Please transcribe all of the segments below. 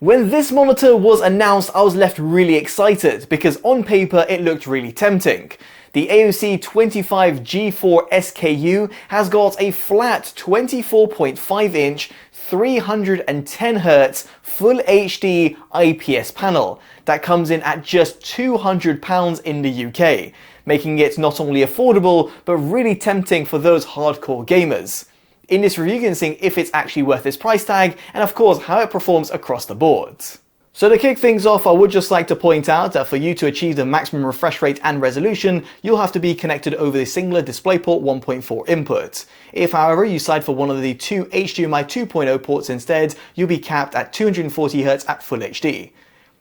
When this monitor was announced, I was left really excited because on paper it looked really tempting. The AOC 25G4SXU has got a flat 24.5-inch 310Hz Full HD IPS panel that comes in at just £200 in the UK, making it not only affordable but really tempting for those hardcore gamers. In this review you can see if it's actually worth this price tag and of course how it performs across the board. So to kick things off, I would just like to point out that for you to achieve the maximum refresh rate and resolution, you'll have to be connected over the singular DisplayPort 1.4 input. If however you decide for one of the two HDMI 2.0 ports instead, you'll be capped at 240Hz at Full HD.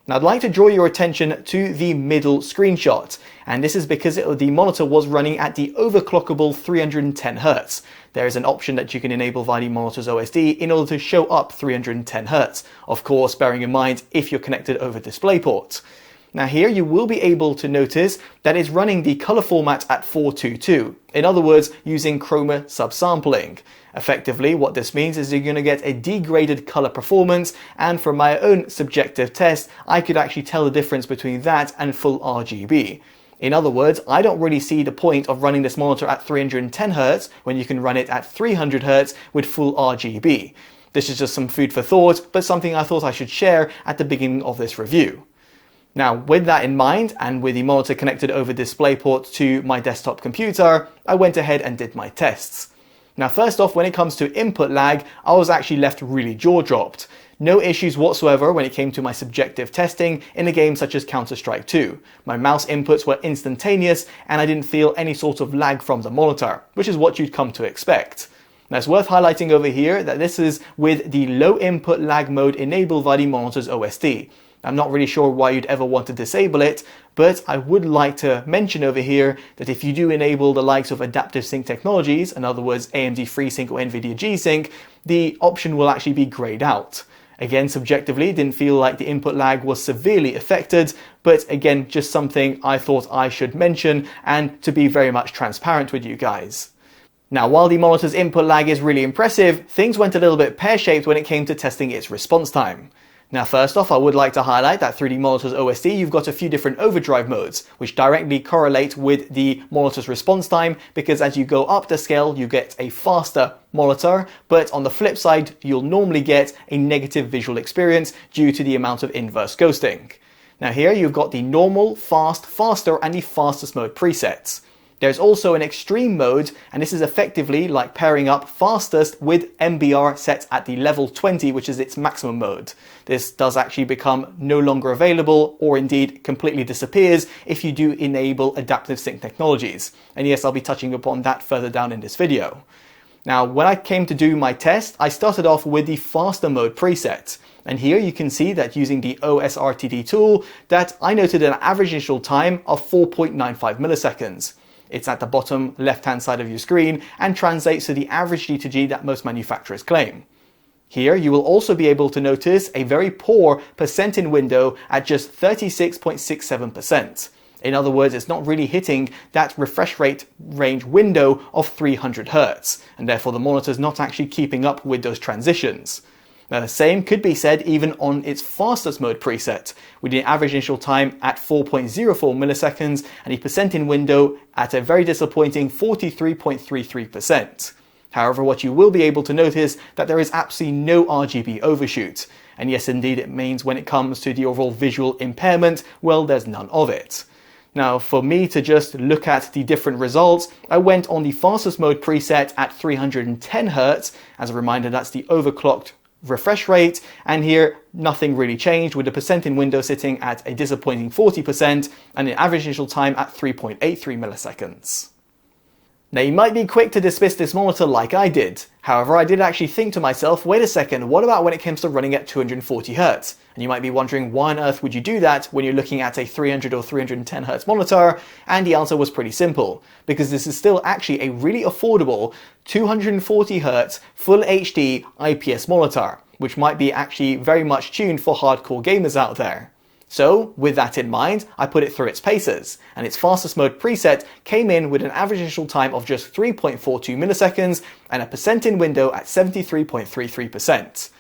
Now I'd like to draw your attention to the middle screenshot, and this is because the monitor was running at the overclockable 310Hz. There is an option that you can enable via the monitor's OSD in order to show up 310Hz, of course bearing in mind if you're connected over DisplayPort. Now here you will be able to notice that it's running the color format at 422, in other words using chroma subsampling. Effectively what this means is you're going to get a degraded color performance, and from my own subjective test I could actually tell the difference between that and full RGB. In other words, I don't really see the point of running this monitor at 310Hz when you can run it at 300Hz with full RGB. This is just some food for thought, but something I thought I should share at the beginning of this review. Now, with that in mind, and with the monitor connected over DisplayPort to my desktop computer, I went ahead and did my tests. Now, first off, when it comes to input lag, I was actually left really jaw-dropped. No issues whatsoever when it came to my subjective testing in a game such as Counter-Strike 2. My mouse inputs were instantaneous and I didn't feel any sort of lag from the monitor, which is what you'd come to expect. Now it's worth highlighting over here that this is with the low input lag mode enabled via the monitor's OSD. I'm not really sure why you'd ever want to disable it, but I would like to mention over here that if you do enable the likes of adaptive sync technologies, in other words AMD FreeSync or NVIDIA G-Sync, the option will actually be grayed out. Again, subjectively, didn't feel like the input lag was severely affected, but again, just something I thought I should mention and to be very much transparent with you guys. Now, while the monitor's input lag is really impressive, things went a little bit pear-shaped when it came to testing its response time. Now, first off, I would like to highlight that through the monitor's OSD, you've got a few different overdrive modes, which directly correlate with the monitor's response time, because as you go up the scale, you get a faster monitor, but on the flip side, you'll normally get a negative visual experience due to the amount of inverse ghosting. Now here, you've got the normal, fast, faster, and the fastest mode presets. There's also an extreme mode, and this is effectively like pairing up fastest with MBR set at the level 20, which is its maximum mode. This does actually become no longer available, or indeed completely disappears if you do enable adaptive sync technologies. And yes, I'll be touching upon that further down in this video. Now, when I came to do my test, I started off with the faster mode preset. And here you can see that using the OSRTD tool, that I noted an average initial time of 4.95 milliseconds. It's at the bottom left-hand side of your screen and translates to the average G2G that most manufacturers claim. Here you will also be able to notice a very poor percent in window at just 36.67%. In other words, it's not really hitting that refresh rate range window of 300 Hz, and therefore the monitor is not actually keeping up with those transitions. Now the same could be said even on its fastest mode preset, with the average initial time at 4.04 milliseconds and the percent in window at a very disappointing 43.33%. However, what you will be able to notice that there is absolutely no RGB overshoot. And yes, indeed, it means when it comes to the overall visual impairment, well, there's none of it. Now, for me to just look at the different results, I went on the fastest mode preset at 310 Hz. As a reminder, that's the overclocked refresh rate, and here nothing really changed, with the percent in window sitting at a disappointing 40% and an average initial time at 3.83 milliseconds. Now you might be quick to dismiss this monitor like I did. However, I did actually think to myself, wait a second, what about when it comes to running at 240 Hz? And you might be wondering, why on earth would you do that when you're looking at a 300 or 310 Hz monitor? And the answer was pretty simple, because this is still actually a really affordable 240 Hz Full HD IPS monitor, which might be actually very much tuned for hardcore gamers out there. So, with that in mind, I put it through its paces, and its fastest mode preset came in with an average initial time of just 3.42 milliseconds and a percent in window at 73.33%.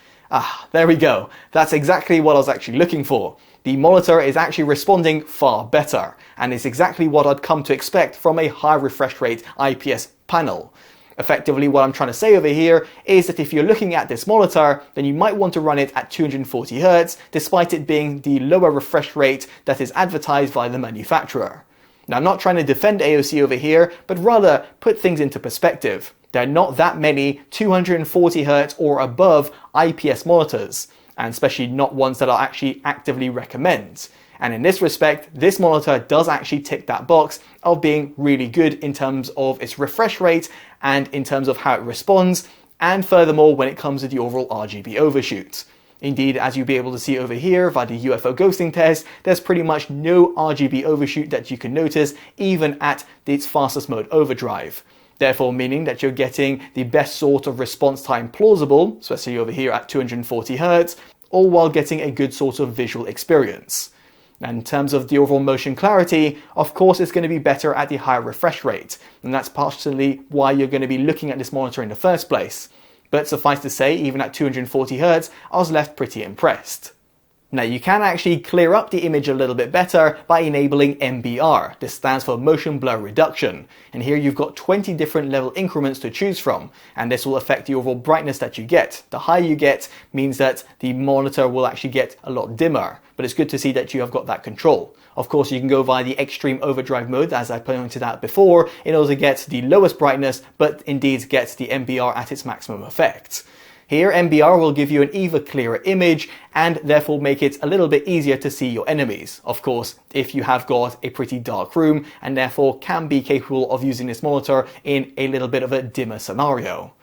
There we go. That's exactly what I was actually looking for. The monitor is actually responding far better, and it's exactly what I'd come to expect from a high refresh rate IPS panel. Effectively, what I'm trying to say over here is that if you're looking at this monitor, then you might want to run it at 240Hz, despite it being the lower refresh rate that is advertised by the manufacturer. Now, I'm not trying to defend AOC over here, but rather put things into perspective. There are not that many 240Hz or above IPS monitors, and especially not ones that I actually actively recommend. And in this respect, this monitor does actually tick that box of being really good in terms of its refresh rate and in terms of how it responds, and furthermore when it comes to the overall RGB overshoot. Indeed, as you'll be able to see over here via the UFO ghosting test, there's pretty much no RGB overshoot that you can notice even at its fastest mode overdrive. Therefore meaning that you're getting the best sort of response time plausible, especially over here at 240Hz, all while getting a good sort of visual experience. And in terms of the overall motion clarity, of course it's going to be better at the higher refresh rate, and that's partially why you're going to be looking at this monitor in the first place. But suffice to say, even at 240Hz, I was left pretty impressed. Now you can actually clear up the image a little bit better by enabling MBR. This stands for Motion Blur Reduction. And here you've got 20 different level increments to choose from, and this will affect the overall brightness that you get. The higher you get means that the monitor will actually get a lot dimmer, but it's good to see that you have got that control. Of course, you can go via the extreme overdrive mode, as I pointed out before, in order to get the lowest brightness, but indeed get the MBR at its maximum effect. Here, MBR will give you an even clearer image and therefore make it a little bit easier to see your enemies. Of course, if you have got a pretty dark room and therefore can be capable of using this monitor in a little bit of a dimmer scenario.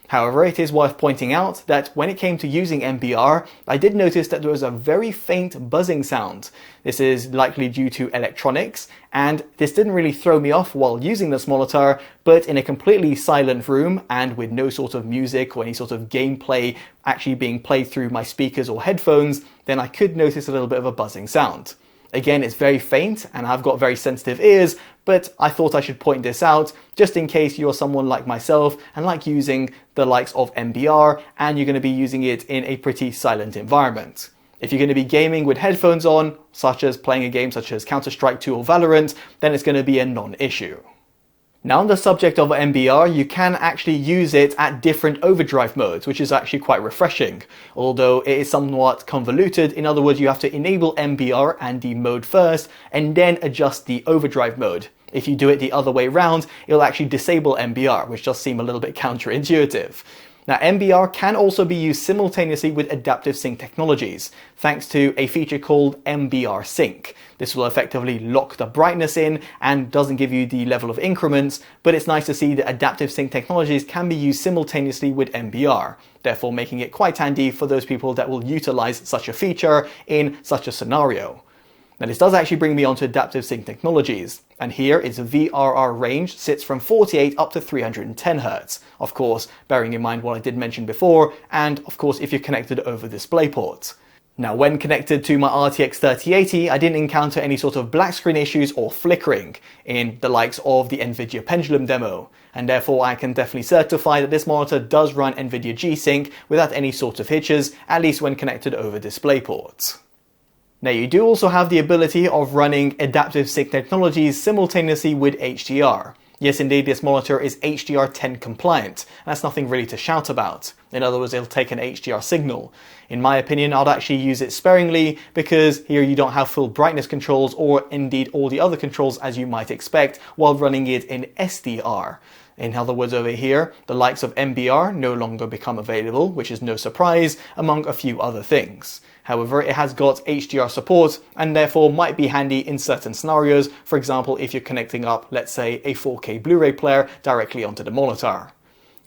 However, it is worth pointing out that when it came to using MBR, I did notice that there was a very faint buzzing sound. This is likely due to electronics, and this didn't really throw me off while using this monitor, but in a completely silent room and with no sort of music or any sort of gameplay actually being played through my speakers or headphones, then I could notice a little bit of a buzzing sound. Again, it's very faint and I've got very sensitive ears, but I thought I should point this out just in case you're someone like myself and like using the likes of MBR and you're going to be using it in a pretty silent environment. If you're going to be gaming with headphones on, such as playing a game such as Counter-Strike 2 or Valorant, then it's going to be a non-issue. Now on the subject of MBR, you can actually use it at different overdrive modes, which is actually quite refreshing, although it is somewhat convoluted. In other words, you have to enable MBR and the mode first, and then adjust the overdrive mode. If you do it the other way around, it'll actually disable MBR, which does seem a little bit counterintuitive. Now, MBR can also be used simultaneously with adaptive sync technologies, thanks to a feature called MBR Sync. This will effectively lock the brightness in and doesn't give you the level of increments, but it's nice to see that adaptive sync technologies can be used simultaneously with MBR, therefore making it quite handy for those people that will utilize such a feature in such a scenario. Now this does actually bring me on to adaptive sync technologies, and here its VRR range sits from 48 up to 310 Hz, of course bearing in mind what I did mention before, and of course if you're connected over DisplayPort. Now when connected to my RTX 3080, I didn't encounter any sort of black screen issues or flickering in the likes of the NVIDIA Pendulum demo, and therefore I can definitely certify that this monitor does run NVIDIA G-Sync without any sort of hitches, at least when connected over DisplayPort. Now you do also have the ability of running adaptive sync technologies simultaneously with HDR. Yes indeed, this monitor is HDR10 compliant, and that's nothing really to shout about. In other words, it'll take an HDR signal. In my opinion, I'd actually use it sparingly because here you don't have full brightness controls or indeed all the other controls as you might expect while running it in SDR. In other words, over here, the likes of MBR no longer become available, which is no surprise, among a few other things. However, it has got HDR support and therefore might be handy in certain scenarios, for example if you're connecting up, let's say, a 4K Blu-ray player directly onto the monitor.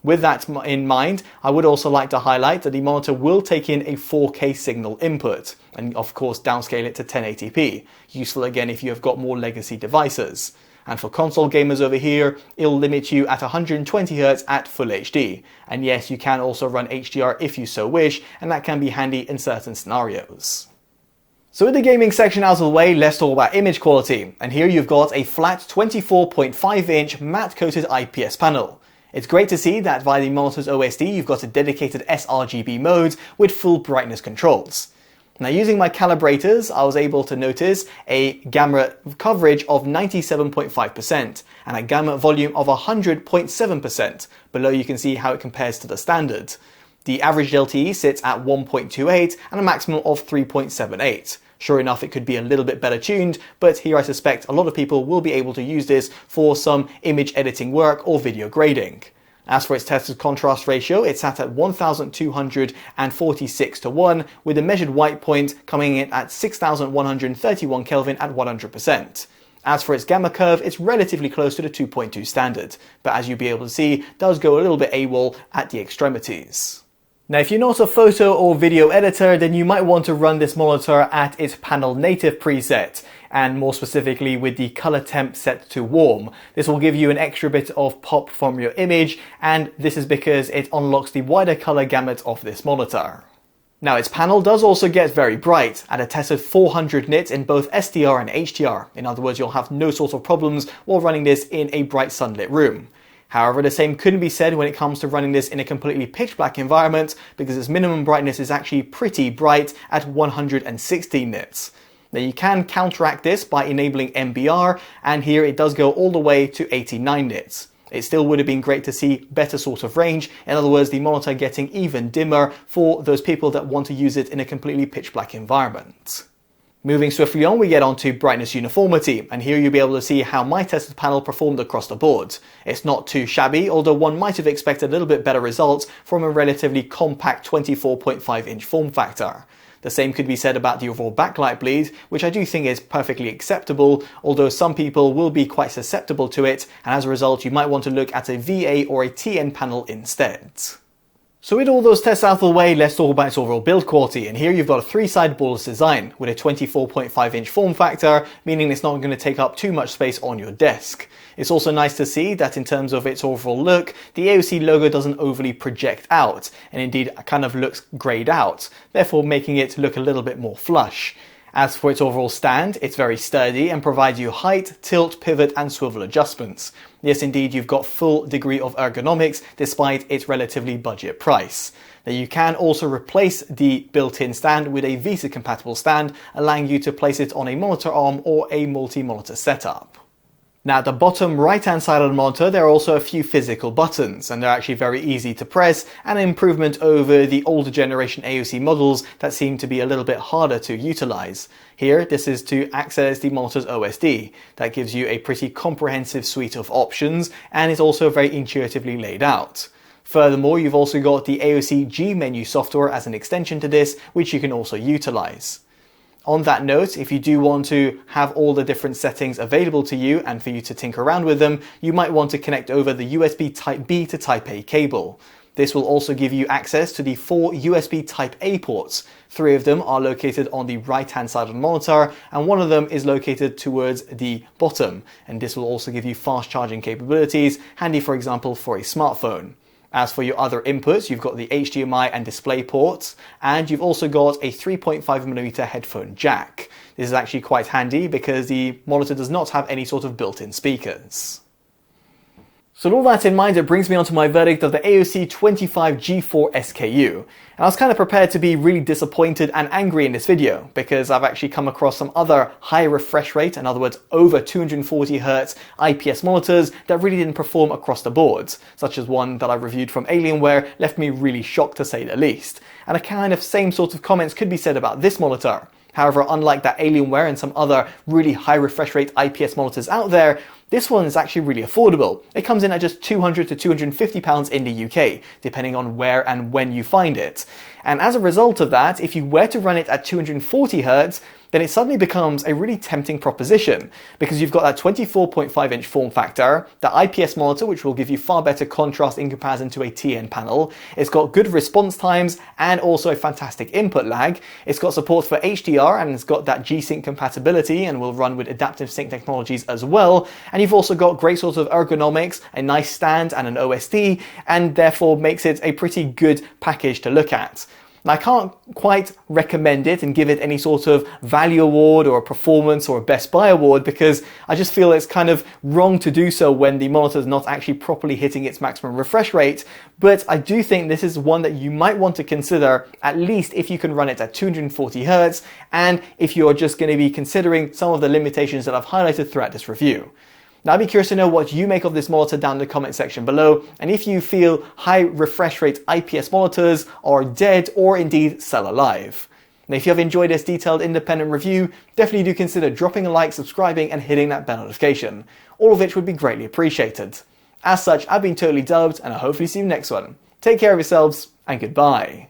With that in mind, I would also like to highlight that the monitor will take in a 4K signal input, and of course downscale it to 1080p, useful again if you have got more legacy devices. And for console gamers over here, it'll limit you at 120Hz at Full HD. And yes, you can also run HDR if you so wish, and that can be handy in certain scenarios. So with the gaming section out of the way, let's talk about image quality. And here you've got a flat 24.5-inch matte-coated IPS panel. It's great to see that via the monitor's OSD you've got a dedicated sRGB mode with full brightness controls. Now, using my calibrators, I was able to notice a gamma coverage of 97.5% and a gamma volume of 100.7%. Below you can see how it compares to the standard. The average LTE sits at 1.28 and a maximum of 3.78. Sure enough, it could be a little bit better tuned, but here I suspect a lot of people will be able to use this for some image editing work or video grading. As for its tested contrast ratio, it's sat at 1246 to 1, with a measured white point coming in at 6131 Kelvin at 100%. As for its gamma curve, it's relatively close to the 2.2 standard, but as you'll be able to see, does go a little bit AWOL at the extremities. Now, if you're not a photo or video editor, then you might want to run this monitor at its panel native preset, and more specifically with the color temp set to warm. This will give you an extra bit of pop from your image, and this is because it unlocks the wider color gamut of this monitor. Now, its panel does also get very bright at a tested 400 nits in both SDR and HDR. In other words, you'll have no sort of problems while running this in a bright sunlit room. However, the same couldn't be said when it comes to running this in a completely pitch black environment, because its minimum brightness is actually pretty bright at 116 nits. Now, you can counteract this by enabling MBR, and here it does go all the way to 89 nits. It still would have been great to see better sort of range, in other words, the monitor getting even dimmer for those people that want to use it in a completely pitch black environment. Moving swiftly on, we get onto brightness uniformity, and here you'll be able to see how my tested panel performed across the board. It's not too shabby, although one might have expected a little bit better results from a relatively compact 24.5-inch form factor. The same could be said about the overall backlight bleed, which I do think is perfectly acceptable, although some people will be quite susceptible to it, and as a result you might want to look at a VA or a TN panel instead. So with all those tests out of the way, let's talk about its overall build quality, and here you've got a three-side borderless design with a 24.5-inch form factor, meaning it's not going to take up too much space on your desk. It's also nice to see that in terms of its overall look, the AOC logo doesn't overly project out, and indeed kind of looks greyed out, therefore making it look a little bit more flush. As for its overall stand, it's very sturdy and provides you height, tilt, pivot and swivel adjustments. Yes, indeed, you've got full degree of ergonomics despite its relatively budget price. Now, you can also replace the built-in stand with a VESA compatible stand, allowing you to place it on a monitor arm or a multi-monitor setup. Now, at the bottom right-hand side of the monitor, there are also a few physical buttons, and they're actually very easy to press, and an improvement over the older generation AOC models that seem to be a little bit harder to utilize. Here, this is to access the monitor's OSD. That gives you a pretty comprehensive suite of options, and is also very intuitively laid out. Furthermore, you've also got the AOC G menu software as an extension to this, which you can also utilize. On that note, if you do want to have all the different settings available to you and for you to tinker around with them, you might want to connect over the USB Type-B to Type-A cable. This will also give you access to the 4 USB Type-A ports. 3 of them are located on the right-hand side of the monitor, and 1 of them is located towards the bottom. And this will also give you fast charging capabilities, handy for example for a smartphone. As for your other inputs, you've got the HDMI and display ports, and you've also got a 3.5mm headphone jack. This is actually quite handy because the monitor does not have any sort of built-in speakers. So with all that in mind, it brings me on to my verdict of the AOC 25G4SXU. And I was kind of prepared to be really disappointed and angry in this video because I've actually come across some other high refresh rate, in other words over 240Hz IPS monitors that really didn't perform across the board, such as one that I reviewed from Alienware left me really shocked to say the least. And a kind of same sort of comments could be said about this monitor. However, unlike that Alienware and some other really high refresh rate IPS monitors out there, this one is actually really affordable. It comes in at just £200 to £250 in the UK, depending on where and when you find it. And as a result of that, if you were to run it at 240Hz, then it suddenly becomes a really tempting proposition because you've got that 24.5-inch form factor, the IPS monitor which will give you far better contrast in comparison to a TN panel, it's got good response times and also a fantastic input lag, it's got support for HDR and it's got that G-Sync compatibility and will run with adaptive sync technologies as well, and you've also got great sort of ergonomics, a nice stand and an OSD, and therefore makes it a pretty good package to look at. Now, I can't quite recommend it and give it any sort of value award or a performance or a best buy award because I just feel it's kind of wrong to do so when the monitor is not actually properly hitting its maximum refresh rate. But I do think this is one that you might want to consider, at least if you can run it at 240 Hz and if you're just going to be considering some of the limitations that I've highlighted throughout this review. Now, I'd be curious to know what you make of this monitor down in the comment section below, and if you feel high refresh rate IPS monitors are dead or indeed sell alive. Now, if you have enjoyed this detailed independent review, definitely do consider dropping a like, subscribing, and hitting that bell notification, all of which would be greatly appreciated. As such, I've been Totally Dubbed, and I'll hopefully see you next one. Take care of yourselves, and goodbye.